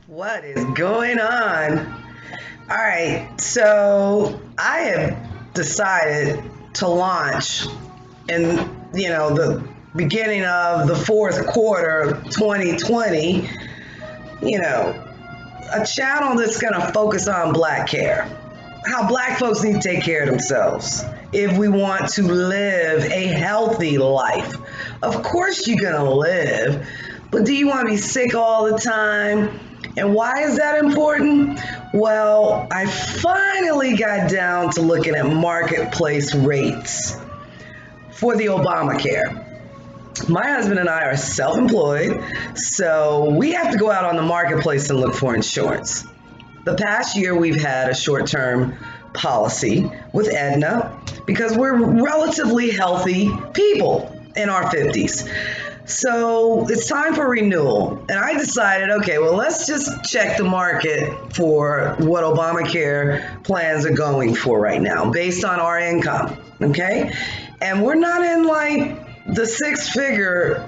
What is going on? All right, so I have decided to launch in, the beginning of the fourth quarter of 2020, you know, a channel that's going to focus on BlackCare. How Black folks need to take care of themselves if we want to live a healthy life. Of course, you're going to live, but do you want to be sick all the time? And why is that important? Well, I finally got down to looking at marketplace rates for the Obamacare. My husband and I are self-employed, so we have to go out on the marketplace and look for insurance. The past year, we've had a short-term policy with Aetna because we're relatively healthy people in our 50s. So it's time for renewal. And I decided, okay, well, let's just check the market for what Obamacare plans are going for right now based on our income, okay? And we're not in like the six-figure,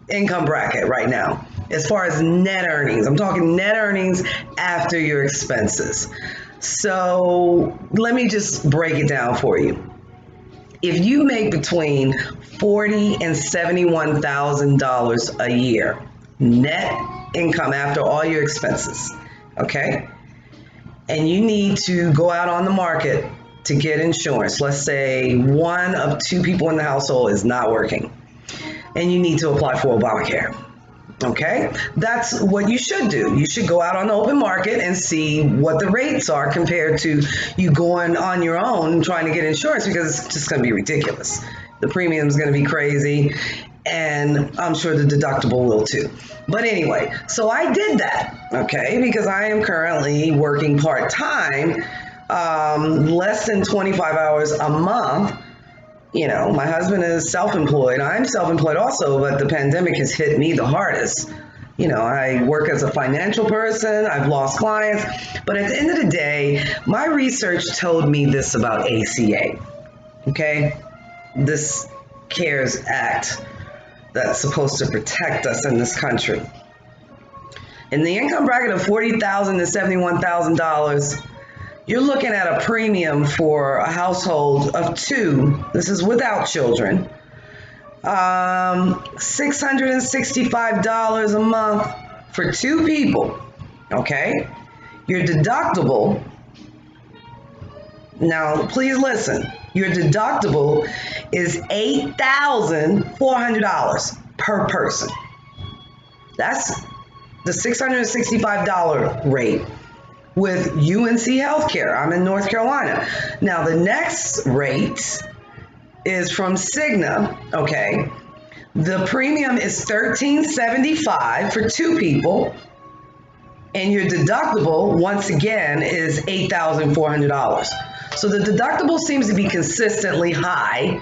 income bracket right now as far as net earnings. I'm talking net earnings after your expenses. So let me just break it down for you. If you make between $40,000 and $71,000 a year net income after all your expenses, okay? And you need to go out on the market to get insurance. Let's say one of two people in the household is not working and you need to apply for Obamacare. Okay, that's what you should do. You should go out on the open market and see what the rates are compared to you going on your own trying to get insurance, because it's just going to be ridiculous. The premium is going to be crazy, and I'm sure the deductible will too. But anyway, so I did that, okay, because I am currently working part-time, less than 25 hours a month. My husband is self-employed. I'm self-employed also, but the pandemic has hit me the hardest. I work as a financial person. I've lost clients. But at the end of the day, my research told me this about ACA, okay? This CARES Act that's supposed to protect us in this country. In the income bracket of $40,000 to $71,000, you're looking at a premium for a household of two. This is without children. $665 a month for two people. Okay? Your deductible, now please listen, your deductible is $8,400 per person. That's the $665 rate with UNC Healthcare. I'm in North Carolina. Now, the next rate is from Cigna, okay? The premium is $1,375 for two people, and your deductible, once again, is $8,400. So the deductible seems to be consistently high.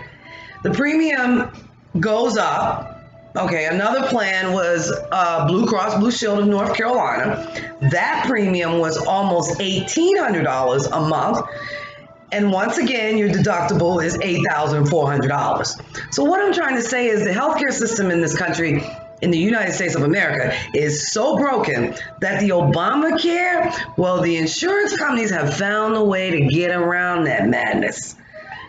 The premium goes up. Okay, another plan was Blue Cross Blue Shield of North Carolina. That premium was almost $1,800 a month. And once again, your deductible is $8,400. So what I'm trying to say is the healthcare system in this country, in the United States of America, is so broken that the Obamacare, well, the insurance companies have found a way to get around that madness.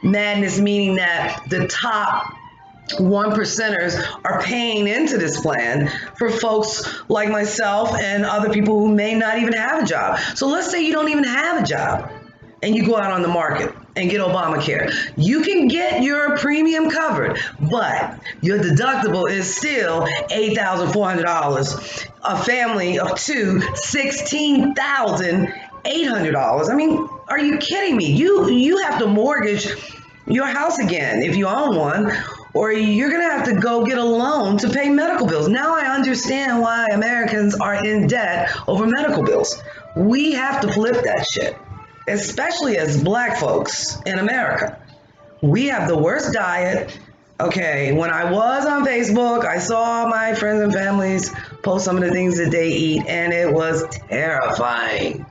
Madness meaning that the top 1%ers are paying into this plan for folks like myself and other people who may not even have a job. So let's say you don't even have a job and you go out on the market and get Obamacare. You can get your premium covered, but your deductible is still $8,400. A family of two, $16,800. I mean, are you kidding me? You have to mortgage your house again if you own one, or you're going to have to go get a loan to pay medical bills. Now I understand why Americans are in debt over medical bills. We have to flip that shit, especially as Black folks in America. We have the worst diet. Okay, when I was on Facebook, I saw my friends and families post some of the things that they eat, and it was terrifying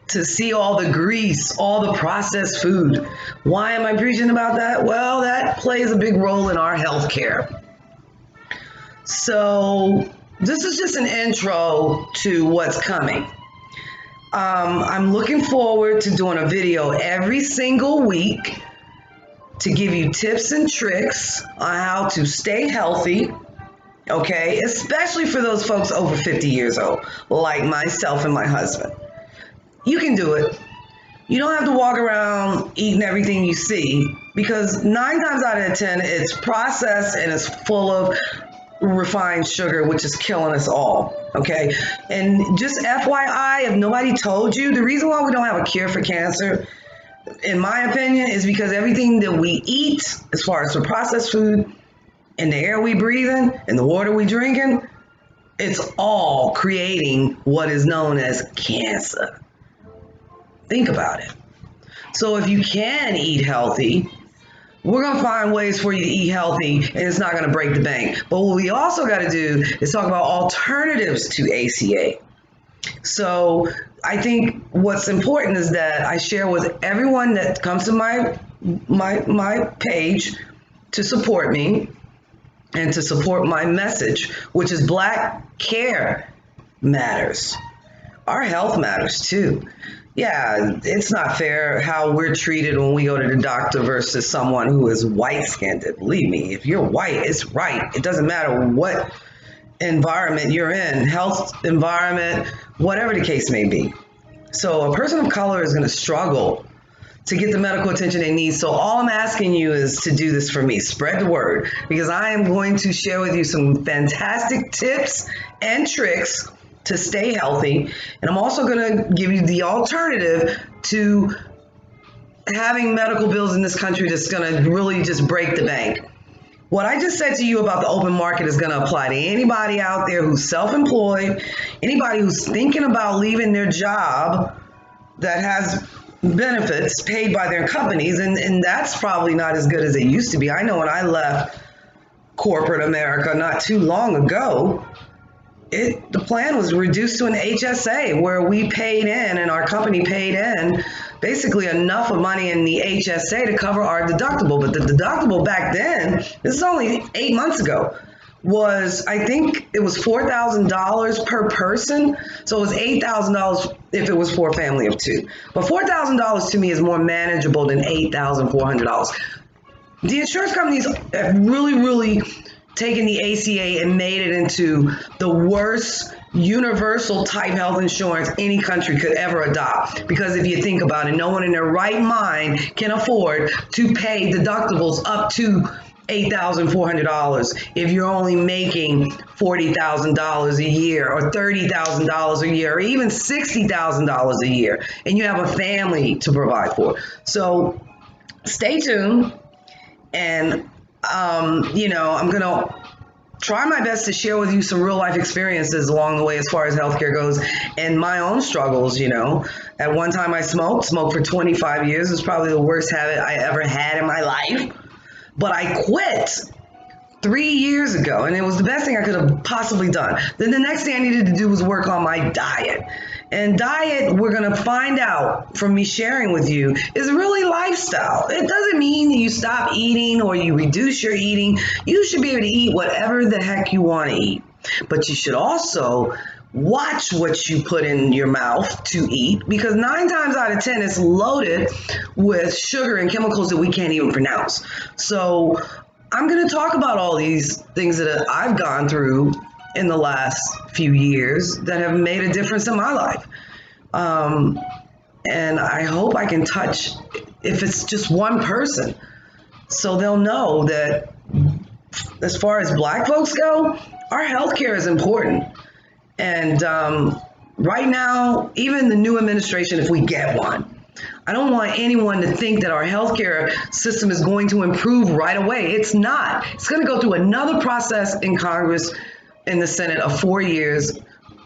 to see all the grease, all the processed food. Why am I preaching about that? Well, that plays a big role in our health care. So this is just an intro to what's coming. I'm looking forward to doing a video every single week to give you tips and tricks on how to stay healthy, okay? Especially for those folks over 50 years old, like myself and my husband. You can do it. You don't have to walk around eating everything you see, because 9 times out of 10, it's processed and it's full of refined sugar, which is killing us all, okay? And just FYI, if nobody told you, the reason why we don't have a cure for cancer, in my opinion, is because everything that we eat, as far as the processed food, and the air we breathe in, and the water we drink in, it's all creating what is known as cancer. Think about it. So if you can eat healthy, we're going to find ways for you to eat healthy, and it's not going to break the bank. But what we also got to do is talk about alternatives to ACA. So I think what's important is that I share with everyone that comes to my page to support me and to support my message, which is BlackCare matters. Our health matters too. Yeah, it's not fair how we're treated when we go to the doctor versus someone who is white-skinned. Believe me, if you're white, it's right. It doesn't matter what environment you're in, health environment, whatever the case may be. So a person of color is going to struggle to get the medical attention they need. So all I'm asking you is to do this for me. Spread the word, because I am going to share with you some fantastic tips and tricks to stay healthy. And I'm also going to give you the alternative to having medical bills in this country that's going to really just break the bank. What I just said to you about the open market is going to apply to anybody out there who's self-employed, anybody who's thinking about leaving their job that has benefits paid by their companies, and that's probably not as good as it used to be. I know when I left corporate America not too long ago, the plan was reduced to an HSA where we paid in, and our company paid in basically enough of money in the HSA to cover our deductible. But the deductible back then, this is only 8 months ago, was, I think it was $4,000 per person. So it was $8,000 if it was for a family of two. But $4,000 to me is more manageable than $8,400. The insurance companies have really taken the ACA and made it into the worst universal type health insurance any country could ever adopt. Because if you think about it, no one in their right mind can afford to pay deductibles up to $8,400 if you're only making $40,000 a year or $30,000 a year or even $60,000 a year, and you have a family to provide for. So stay tuned, and I'm going to try my best to share with you some real life experiences along the way as far as healthcare goes, and my own struggles. At one time I smoked for 25 years. It was probably the worst habit I ever had in my life, but I quit 3 years ago, and it was the best thing I could have possibly done. Then the next thing I needed to do was work on my diet. And diet, we're going to find out from me sharing with you, is really lifestyle. It doesn't mean that you stop eating or you reduce your eating. You should be able to eat whatever the heck you want to eat. But you should also watch what you put in your mouth to eat, because 9 times out of 10, it's loaded with sugar and chemicals that we can't even pronounce. So I'm going to talk about all these things that I've gone through in the last few years that have made a difference in my life. And I hope I can touch, if it's just one person, so they'll know that as far as Black folks go, our healthcare is important. And right now, even the new administration, if we get one, I don't want anyone to think that our healthcare system is going to improve right away. It's not. It's going to go through another process in Congress, in the Senate, of 4 years,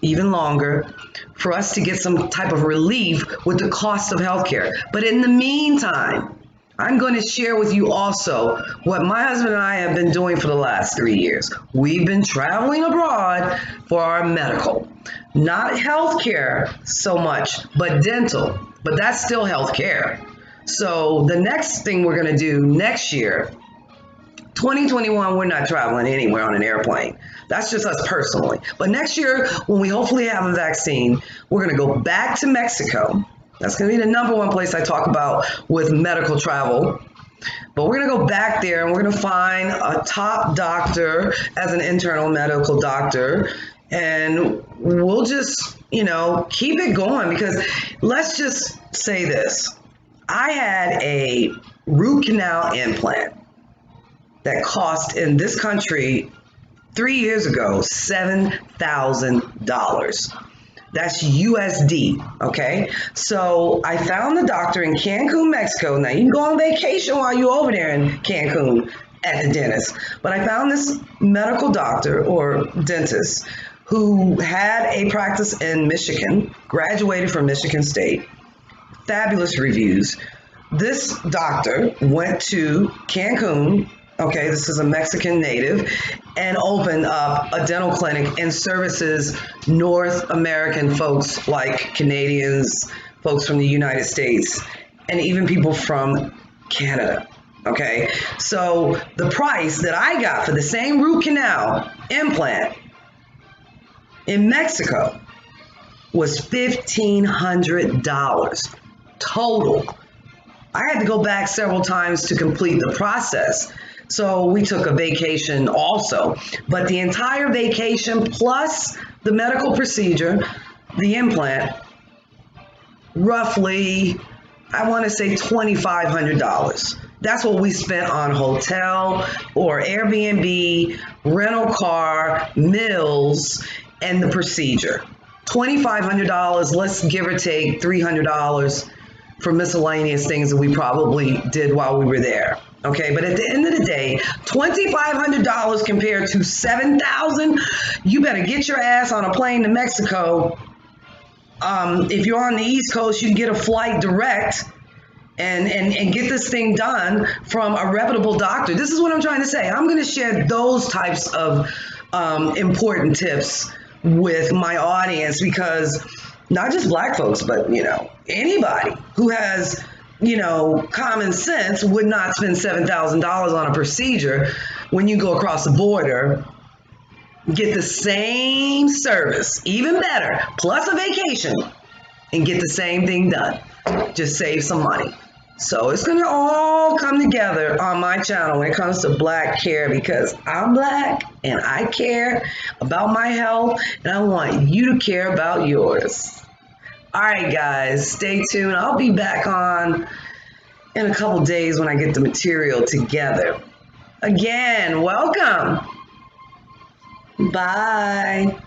even longer, for us to get some type of relief with the cost of healthcare. But in the meantime, I'm going to share with you also what my husband and I have been doing for the last 3 years. We've been traveling abroad for our medical. Not healthcare so much, but dental. But that's still healthcare. So the next thing we're going to do next year 2021, we're not traveling anywhere on an airplane. That's just us personally. But next year, when we hopefully have a vaccine, we're going to go back to Mexico. That's going to be the number one place I talk about with medical travel. But we're going to go back there and we're going to find a top doctor as an internal medical doctor. And we'll just, keep it going, because let's just say this. I had a root canal implant that cost in this country 3 years ago $7,000. That's USD, okay? So I found the doctor in Cancun, Mexico. Now you can go on vacation while you're over there in Cancun at the dentist. But I found this medical doctor or dentist who had a practice in Michigan, graduated from Michigan State, fabulous reviews. This doctor went to Cancun. Okay, this is a Mexican native, and opened up a dental clinic and services North American folks like Canadians, folks from the United States, and even people from Canada. Okay, so the price that I got for the same root canal implant in Mexico was $1,500 total. I had to go back several times to complete the process. So we took a vacation also, but the entire vacation plus the medical procedure, the implant, roughly, I want to say $2,500. That's what we spent on hotel or Airbnb, rental car, meals, and the procedure. $2,500, let's give or take $300 for miscellaneous things that we probably did while we were there. Okay, but at the end of the day, $2,500 compared to $7,000, you better get your ass on a plane to Mexico. If you're on the East Coast, you can get a flight direct and get this thing done from a reputable doctor. This is what I'm trying to say. I'm going to share those types of important tips with my audience, because not just Black folks, but anybody who has common sense would not spend $7,000 on a procedure when you go across the border, get the same service, even better, plus a vacation, and get the same thing done. Just save some money. So it's going to all come together on my channel when it comes to BlackCare, because I'm Black and I care about my health, and I want you to care about yours. All right, guys, stay tuned. I'll be back on in a couple days when I get the material together. Again, welcome. Bye.